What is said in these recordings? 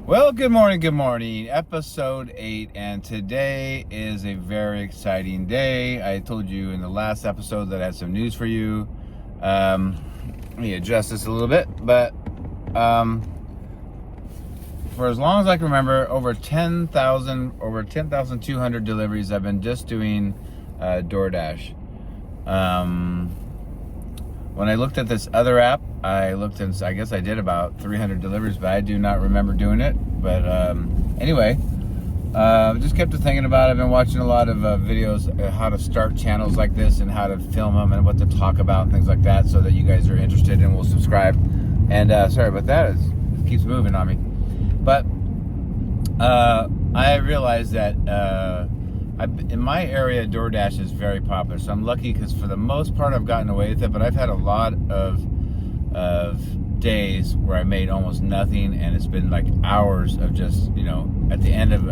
Well, good morning. Episode 8, and today is a very exciting day. I told you in the last episode that I had some news for you. Let me adjust this a little bit, but for as long as I can remember, over 10,200 deliveries I've been just doing DoorDash. When I looked at this other app, I guess I did about 300 deliveries, but I do not remember doing it. But anyway, just kept thinking about it. I've been watching a lot of videos how to start channels like this and how to film them and what to talk about and things like that, so that you guys are interested and will subscribe. And sorry about that, it keeps moving on me. But I realized that in my area, DoorDash is very popular, so I'm lucky because for the most part I've gotten away with it, but I've had a lot of days where I made almost nothing, and it's been like hours of just, at the end of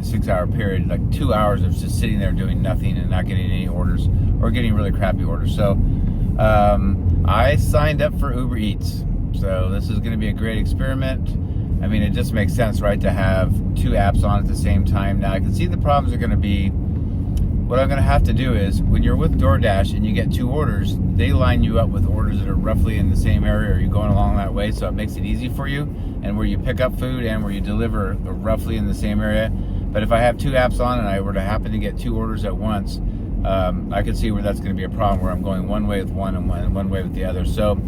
6 hour period, like 2 hours of just sitting there doing nothing and not getting any orders, or getting really crappy orders. So I signed up for Uber Eats. So this is going to be a great experiment. I mean, it just makes sense, right, to have two apps on at the same time. Now, I can see the problems are going to be, what I'm going to have to do is, when you're with DoorDash and you get two orders, they line you up with orders that are roughly in the same area, or you're going along that way, so it makes it easy for you, and where you pick up food and where you deliver are roughly in the same area. But if I have two apps on and I were to happen to get two orders at once, I could see where that's going to be a problem, where I'm going one way with one and one way with the other. So,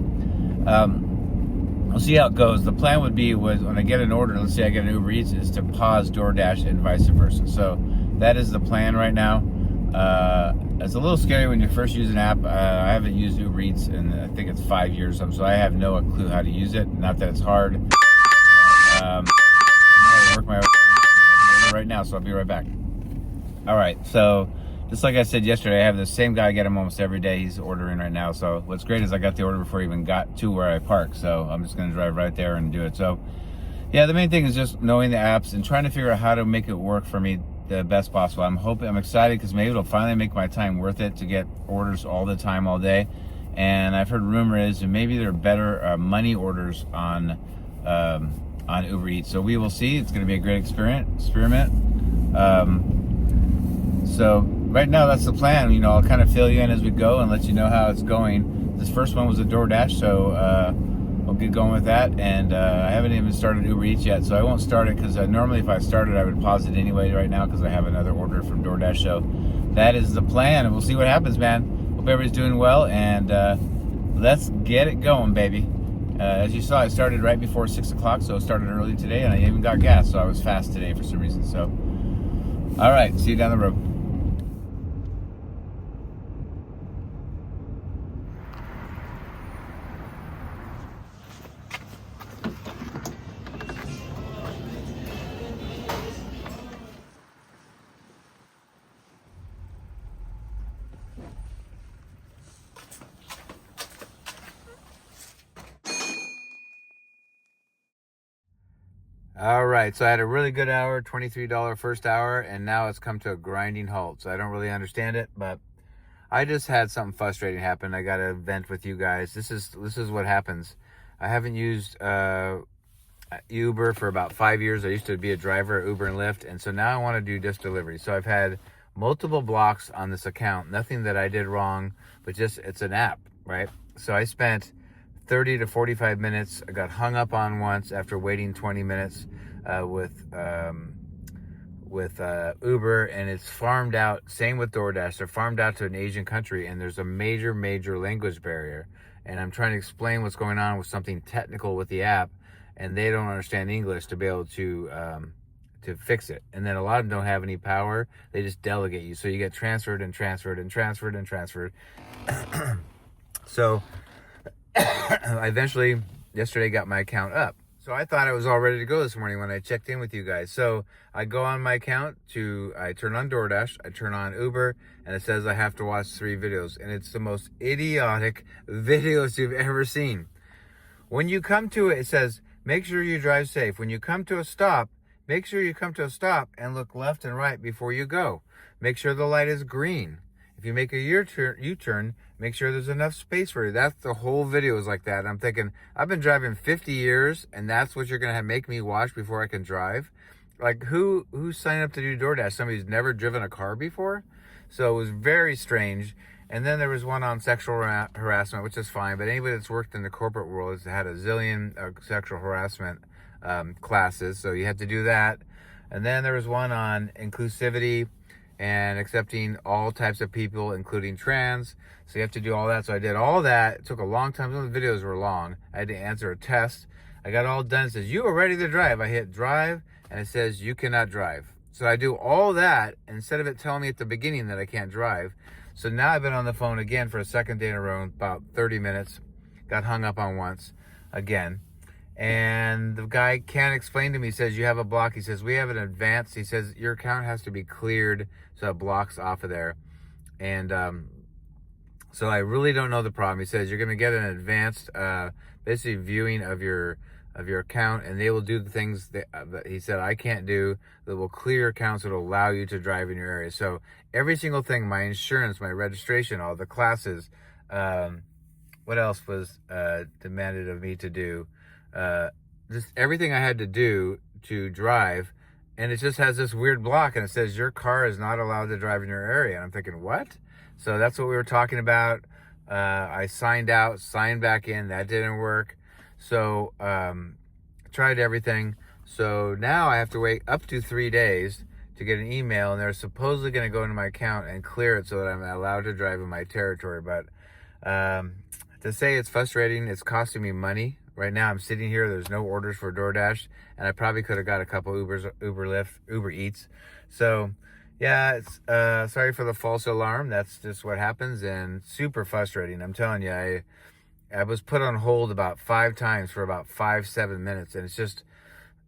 we'll see how it goes. The plan would be, when I get an order, let's say I get an Uber Eats, is to pause DoorDash and vice versa. So that is the plan right now. It's a little scary when you first use an app. I haven't used Uber Eats in, I think it's 5 years, so I have no clue how to use it. Not that it's hard. I'm gonna work my way right now, so I'll be right back. All right, so just like I said yesterday, I have the same guy, I get him almost every day. He's ordering right now. So what's great is I got the order before I even got to where I park. So I'm just going to drive right there and do it. So yeah, the main thing is just knowing the apps and trying to figure out how to make it work for me the best possible. I'm excited because maybe it'll finally make my time worth it to get orders all the time, all day. And I've heard rumor is maybe there are better money orders on Uber Eats. So we will see. It's going to be a great experiment. So right now, that's the plan. I'll kind of fill you in as we go and let you know how it's going. This first one was a DoorDash, so I'll get going with that. And I haven't even started Uber Eats yet, so I won't start it because normally if I started, I would pause it anyway right now because I have another order from DoorDash. So that is the plan, and we'll see what happens, man. Hope everybody's doing well, and let's get it going, baby. As you saw, I started right before 6 o'clock, so I started early today, and I even got gas, so I was fast today for some reason. So, all right, see you down the road. All right, so I had a really good hour, $23 first hour, and now it's come to a grinding halt. So I don't really understand it, but I just had something frustrating happen. I got to vent with you guys. This is what happens. I haven't used Uber for about 5 years. I used to be a driver at Uber and Lyft, and so now I want to do just delivery. So I've had multiple blocks on this account. Nothing that I did wrong, but just it's an app, right? So I spent 30 to 45 minutes. I got hung up on once after waiting 20 minutes with Uber, and it's farmed out. Same with DoorDash. They're farmed out to an Asian country, and there's a major language barrier. And I'm trying to explain what's going on with something technical with the app, and they don't understand English to be able to fix it. And then a lot of them don't have any power. They just delegate you. So you get transferred. So I eventually, yesterday, got my account up. So I thought I was all ready to go this morning when I checked in with you guys. So I go on my account I turn on DoorDash, I turn on Uber, and it says I have to watch 3 videos. And it's the most idiotic videos you've ever seen. When you come to it, it says, make sure you drive safe. When you come to a stop, make sure you come to a stop and look left and right before you go. Make sure the light is green. if you make a U-turn, make sure there's enough space for you. That's the whole video is like that. And I'm thinking, I've been driving 50 years, and that's what you're gonna make me watch before I can drive? Like, who signed up to do DoorDash? Somebody who's never driven a car before? So it was very strange. And then there was one on sexual harassment, which is fine. But anybody that's worked in the corporate world has had a zillion sexual harassment classes, so you had to do that. And then there was one on inclusivity and accepting all types of people, including trans. So you have to do all that. So I did all that. It took a long time. Some of the videos were long. I had to answer a test. I got all done. It says, you are ready to drive. I hit drive, and it says, you cannot drive. So I do all that, instead of it telling me at the beginning that I can't drive. So now I've been on the phone again for a second day in a row, about 30 minutes. Got hung up on once, again. And the guy can't explain to me. He says, you have a block. He says, we have an advanced. He says, your account has to be cleared so it blocks off of there. And so I really don't know the problem. He says, you're going to get an advanced, basically viewing of your account, and they will do the things that he said I can't do, that will clear accounts that will allow you to drive in your area. So every single thing, my insurance, my registration, all the classes, what else was demanded of me to do? Just everything I had to do to drive, and it just has this weird block, and it says your car is not allowed to drive in your area. And I'm thinking, what? So that's what we were talking about. I signed out, signed back in. That didn't work. So tried everything. So now I have to wait up to 3 days to get an email, and they're supposedly going to go into my account and clear it so that I'm allowed to drive in my territory. But to say it's frustrating, it's costing me money. Right now I'm sitting here, there's no orders for DoorDash, and I probably could have got a couple Ubers, Uber Lyft, Uber Eats. So yeah, it's sorry for the false alarm. That's just what happens, and super frustrating. I'm telling you, I was put on hold about 5 times for about 5-7 minutes, and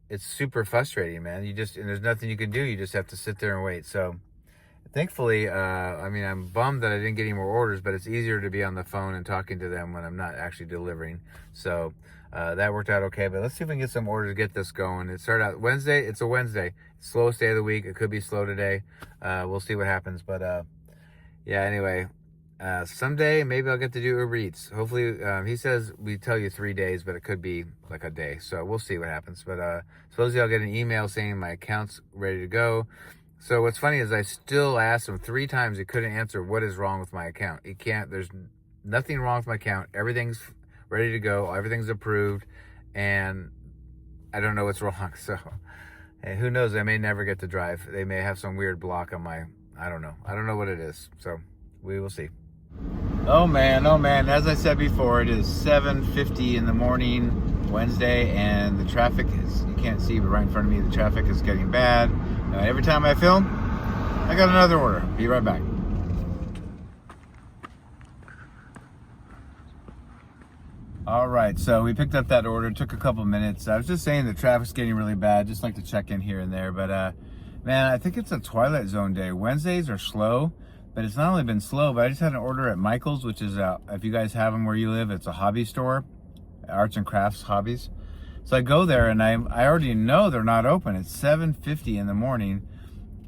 it's super frustrating, man. And there's nothing you can do. You just have to sit there and wait. So thankfully, I mean, I'm bummed that I didn't get any more orders, but it's easier to be on the phone and talking to them when I'm not actually delivering. So that worked out okay. But let's see if we can get some orders to get this going. It started out Wednesday. It's a Wednesday. Slowest day of the week. It could be slow today. We'll see what happens. But yeah, anyway, someday maybe I'll get to do Uber Eats. Hopefully, he says we tell you 3 days, but it could be like a day. So we'll see what happens. But supposedly I'll get an email saying my account's ready to go. So what's funny is I asked him 3 times. He couldn't answer what is wrong with my account. He can't. There's nothing wrong with my account. Everything's ready to go. Everything's approved, and I don't know what's wrong. So hey, who knows? I may never get to drive. They may have some weird block on my. I don't know. I don't know what it is. So we will see. Oh man. As I said before, it is 7:50 in the morning, Wednesday, and the traffic is, you can't see, but right in front of me, the traffic is getting bad. Every time I film, I got another order. Be right back. All right, so we picked up that order. It took a couple minutes. I was just saying the traffic's getting really bad. Just like to check in here and there. But man, I think it's a Twilight Zone day. Wednesdays are slow, but it's not only been slow, but I just had an order at Michael's, which is, if you guys have them where you live, it's a hobby store, arts and crafts hobbies. So I go there, and I already know they're not open. It's 7:50 in the morning,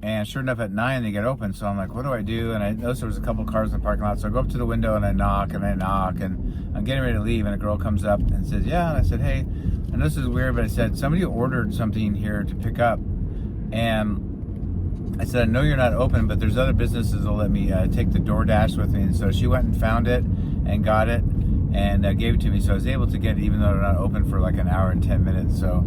and sure enough, at 9 they get open. So I'm like, what do I do? And I noticed there was a couple cars in the parking lot. So I go up to the window and I knock, and I'm getting ready to leave, and a girl comes up and says, yeah. And I said, hey, I know this is weird, but I said, somebody ordered something here to pick up. And I said, I know you're not open, but there's other businesses that'll let me take the DoorDash with me. And so she went and found it and got it, and gave it to me. So I was able to get it, even though they're not open for like an hour and 10 minutes. So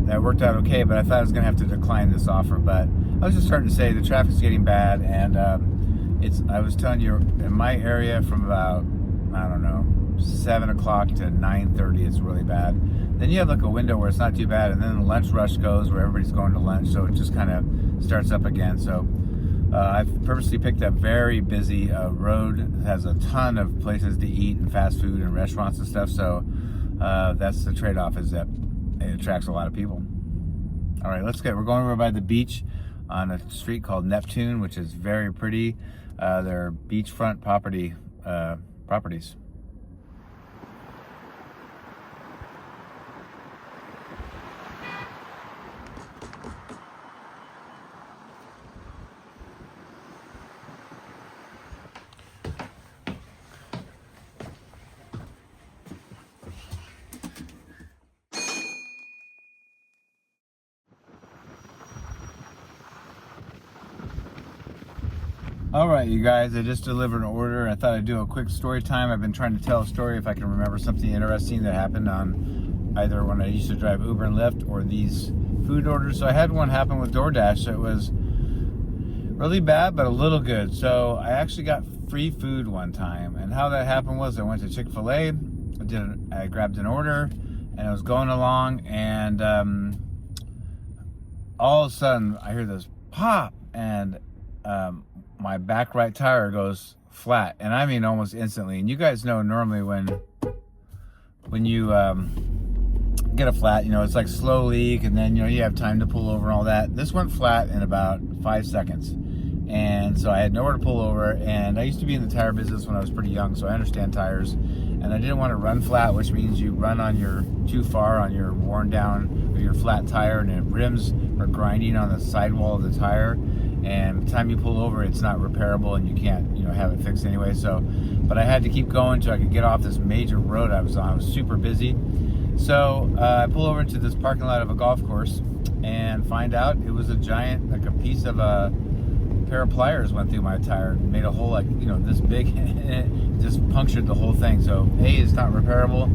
that worked out okay, but I thought I was going to have to decline this offer. But I was just starting to say the traffic's getting bad, and I was telling you, in my area from about, I don't know, 7 o'clock to 9:30, it's really bad. Then you have like a window where it's not too bad, and then the lunch rush goes where everybody's going to lunch, so it just kind of starts up again. So I've purposely picked a very busy road that has a ton of places to eat and fast food and restaurants and stuff. So that's the trade-off, is that it attracts a lot of people. All right, we're going over by the beach on a street called Neptune, which is very pretty. They're beachfront properties. All right, you guys, I just delivered an order. I thought I'd do a quick story time. I've been trying to tell a story if I can remember something interesting that happened on either when I used to drive Uber and Lyft or these food orders. So I had one happen with DoorDash. So it was really bad, but a little good. So I actually got free food one time. And how that happened was I went to Chick-fil-A, I grabbed an order, and I was going along, and all of a sudden I hear this pop, and my back right tire goes flat, and I mean almost instantly. And you guys know normally when you get a flat, it's like slow leak, and then you have time to pull over and all that. This went flat in about 5 seconds, and so I had nowhere to pull over. And I used to be in the tire business when I was pretty young, so I understand tires. And I didn't want to run flat, which means you run on too far on your worn down or your flat tire, and the rims are grinding on the sidewall of the tire. And by the time you pull over, it's not repairable, and you can't, have it fixed anyway. So, but I had to keep going till I could get off this major road I was on. I was super busy. So I pull over into this parking lot of a golf course and find out it was a giant, like a piece of a pair of pliers went through my tire and made a hole like, this big, and it just punctured the whole thing. So it's not repairable.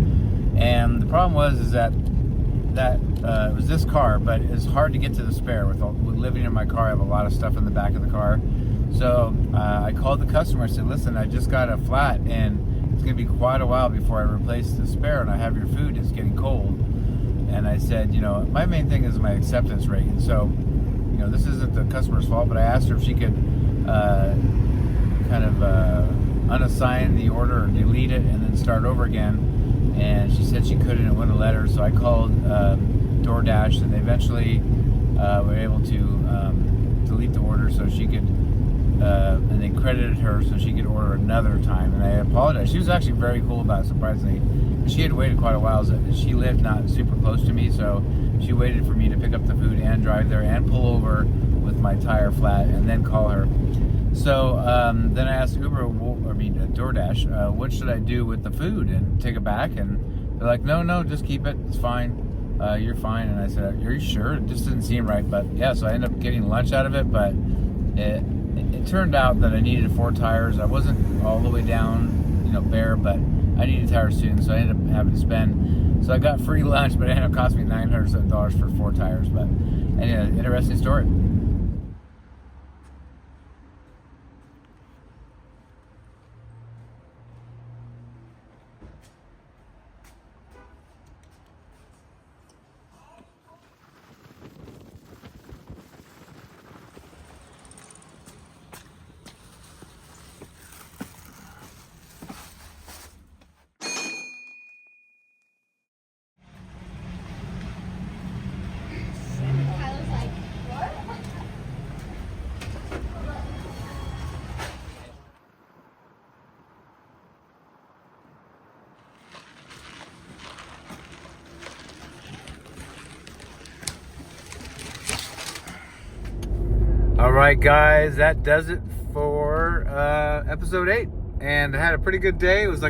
And the problem was that it was this car, but it's hard to get to the spare. With living in my car, I have a lot of stuff in the back of the car. So I called the customer. I said, listen, I just got a flat, and it's going to be quite a while before I replace the spare, and I have your food. It's getting cold. And I said, my main thing is my acceptance rate. And so, this isn't the customer's fault, but I asked her if she could unassign the order or delete it and then start over again. And she said she couldn't. It wouldn't let her. So I called DoorDash, and they eventually were able to delete the order so she could, and they credited her so she could order another time. And I apologized. She was actually very cool about it, surprisingly. She had waited quite a while. She lived not super close to me, so she waited for me to pick up the food and drive there and pull over with my tire flat and then call her. So then I asked DoorDash, what should I do with the food and take it back? And they're like, no, just keep it. It's fine. You're fine. And I said, are you sure? It just didn't seem right. But yeah, so I ended up getting lunch out of it. But it turned out that I needed 4 tires. I wasn't all the way down, bare, but I needed tires soon. So I ended up having to spend. So I got free lunch, but it ended up costing me $900 for 4 tires. But anyway, interesting story. All right, guys, that does it for episode 8. And I had a pretty good day. It was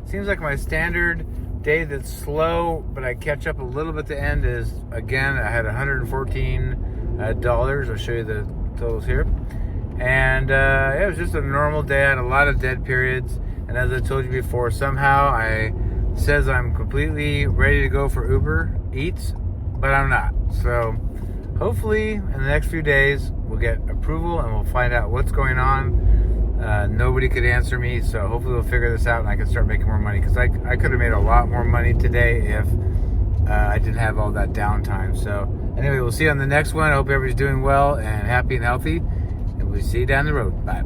seems like my standard day that's slow, but I catch up a little bit at the end is, again, I had $114. I'll show you the totals here. And it was just a normal day. I had a lot of dead periods. And as I told you before, somehow it says I'm completely ready to go for Uber Eats, but I'm not. So hopefully in the next few days we'll get approval and we'll find out what's going on. Nobody could answer me, so hopefully we'll figure this out and I can start making more money, because I could have made a lot more money today if I didn't have all that downtime. So anyway, we'll see you on the next one. I hope everybody's doing well and happy and healthy, and we'll see you down the road. Bye.